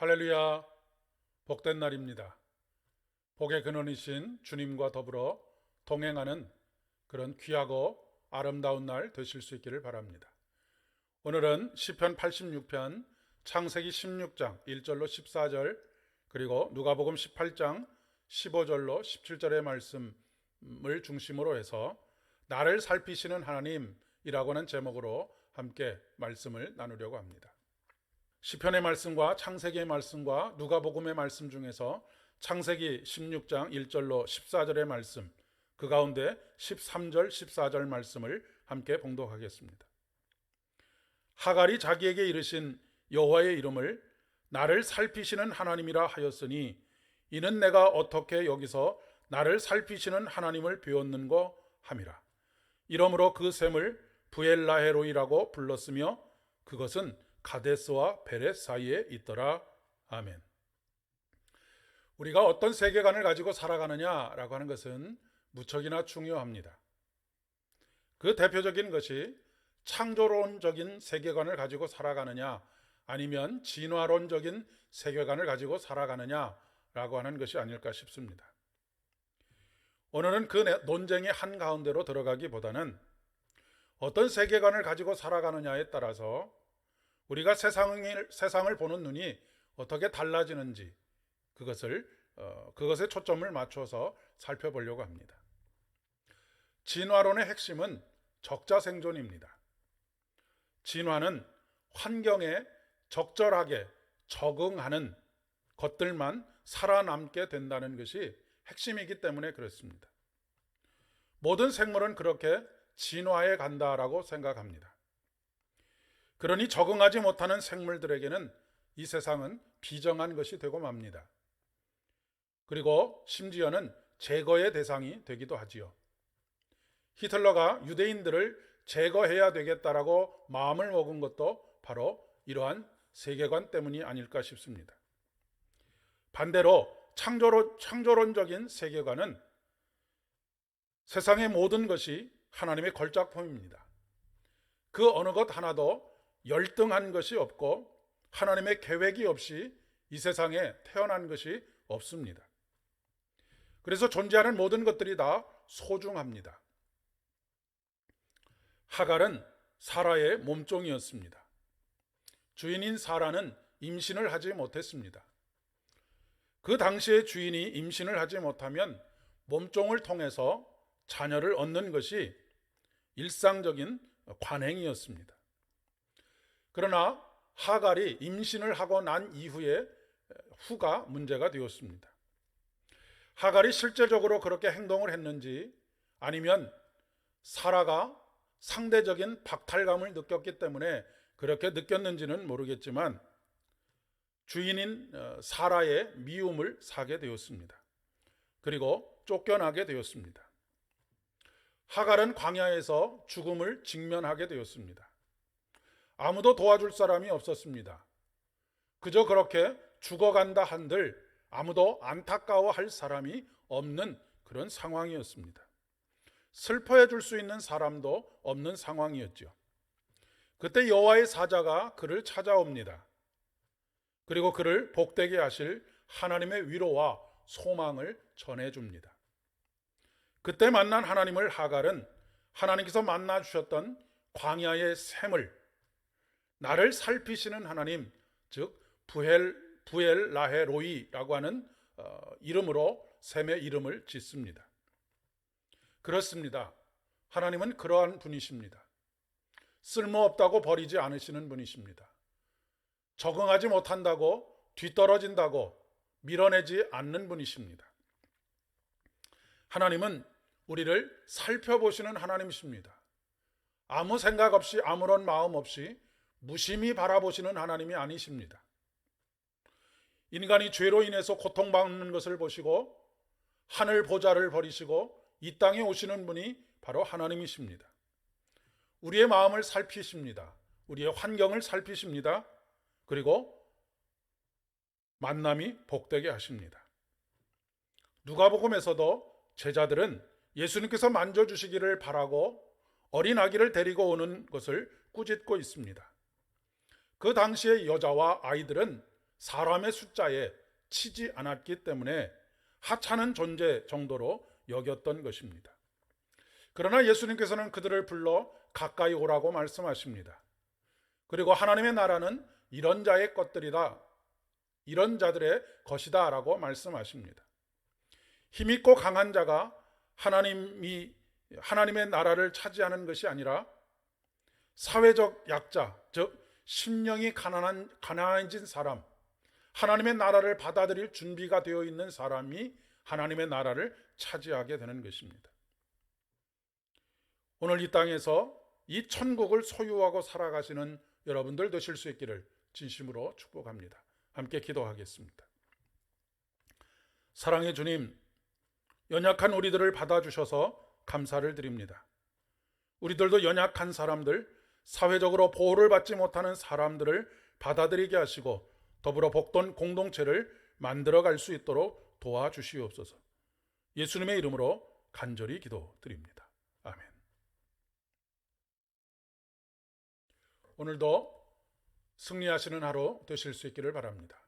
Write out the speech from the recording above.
할렐루야, 복된 날입니다. 복의 근원이신 주님과 더불어 동행하는 그런 귀하고 아름다운 날 되실 수 있기를 바랍니다. 오늘은 시편 86편 창세기 16장 1절로 14절 그리고 누가복음 18장 15절로 17절의 말씀을 중심으로 해서 나를 살피시는 하나님이라고 하는 제목으로 함께 말씀을 나누려고 합니다. 시편의 말씀과 창세기의 말씀과 누가복음의 말씀 중에서 창세기 16장 1절로 14절의 말씀, 그 가운데 13절 14절 말씀을 함께 봉독하겠습니다. 하갈이 자기에게 이르신 여호와의 이름을 나를 살피시는 하나님이라 하였으니 이는 내가 어떻게 여기서 나를 살피시는 하나님을 배웠는고 함이라. 이러므로 그 샘을 부엘라헤로이라고 불렀으며 그것은 가데스와 베렛 사이에 있더라. 아멘. 우리가 어떤 세계관을 가지고 살아가느냐라고 하는 것은 무척이나 중요합니다. 그 대표적인 것이 창조론적인 세계관을 가지고 살아가느냐 아니면 진화론적인 세계관을 가지고 살아가느냐라고 하는 것이 아닐까 싶습니다. 오늘은 그 논쟁의 한가운데로 들어가기보다는 어떤 세계관을 가지고 살아가느냐에 따라서 우리가 세상을 보는 눈이 어떻게 달라지는지 그것에 초점을 맞춰서 살펴보려고 합니다. 진화론의 핵심은 적자생존입니다. 진화는 환경에 적절하게 적응하는 것들만 살아남게 된다는 것이 핵심이기 때문에 그렇습니다. 모든 생물은 그렇게 진화해 간다라고 생각합니다. 그러니 적응하지 못하는 생물들에게는 이 세상은 비정한 것이 되고 맙니다. 그리고 심지어는 제거의 대상이 되기도 하지요. 히틀러가 유대인들을 제거해야 되겠다라고 마음을 먹은 것도 바로 이러한 세계관 때문이 아닐까 싶습니다. 반대로 창조론적인 세계관은 세상의 모든 것이 하나님의 걸작품입니다. 그 어느 것 하나도 열등한 것이 없고 하나님의 계획이 없이 이 세상에 태어난 것이 없습니다. 그래서 존재하는 모든 것들이 다 소중합니다. 하갈은 사라의 몸종이었습니다. 주인인 사라는 임신을 하지 못했습니다. 그 당시에 주인이 임신을 하지 못하면 몸종을 통해서 자녀를 얻는 것이 일상적인 관행이었습니다. 그러나 하갈이 임신을 하고 난 이후에 후가 문제가 되었습니다. 하갈이 실제적으로 그렇게 행동을 했는지 아니면 사라가 상대적인 박탈감을 느꼈기 때문에 그렇게 느꼈는지는 모르겠지만 주인인 사라의 미움을 사게 되었습니다. 그리고 쫓겨나게 되었습니다. 하갈은 광야에서 죽음을 직면하게 되었습니다. 아무도 도와줄 사람이 없었습니다. 그저 그렇게 죽어간다 한들 아무도 안타까워할 사람이 없는 그런 상황이었습니다. 슬퍼해 줄 수 있는 사람도 없는 상황이었죠. 그때 여호와의 사자가 그를 찾아옵니다. 그리고 그를 복되게 하실 하나님의 위로와 소망을 전해줍니다. 그때 만난 하나님을 하갈은 하나님께서 만나 주셨던 광야의 샘을 나를 살피시는 하나님, 즉 부엘라헤로이라고 하는 이름으로 샘의 이름을 짓습니다. 그렇습니다. 하나님은 그러한 분이십니다. 쓸모없다고 버리지 않으시는 분이십니다. 적응하지 못한다고 뒤떨어진다고 밀어내지 않는 분이십니다. 하나님은 우리를 살펴보시는 하나님이십니다. 아무 생각 없이 아무런 마음 없이 무심히 바라보시는 하나님이 아니십니다. 인간이 죄로 인해서 고통받는 것을 보시고 하늘 보좌를 버리시고 이 땅에 오시는 분이 바로 하나님이십니다. 우리의 마음을 살피십니다. 우리의 환경을 살피십니다. 그리고 만남이 복되게 하십니다. 누가복음에서도 제자들은 예수님께서 만져주시기를 바라고 어린 아기를 데리고 오는 것을 꾸짖고 있습니다. 그 당시의 여자와 아이들은 사람의 숫자에 치지 않았기 때문에 하찮은 존재 정도로 여겼던 것입니다. 그러나 예수님께서는 그들을 불러 가까이 오라고 말씀하십니다. 그리고 하나님의 나라는 이런 자의 것들이다, 이런 자들의 것이다 라고 말씀하십니다. 힘있고 강한 자가 하나님의 나라를 차지하는 것이 아니라 사회적 약자, 즉 심령이 가난해진 사람, 하나님의 나라를 받아들일 준비가 되어 있는 사람이 하나님의 나라를 차지하게 되는 것입니다. 오늘 이 땅에서 이 천국을 소유하고 살아가시는 여러분들 되실 수 있기를 진심으로 축복합니다. 함께 기도하겠습니다. 사랑의 주님, 연약한 우리들을 받아주셔서 감사를 드립니다. 우리들도 연약한 사람들, 사회적으로 보호를 받지 못하는 사람들을 받아들이게 하시고 더불어 복된 공동체를 만들어갈 수 있도록 도와주시옵소서. 예수님의 이름으로 간절히 기도드립니다. 아멘. 오늘도 승리하시는 하루 되실 수 있기를 바랍니다.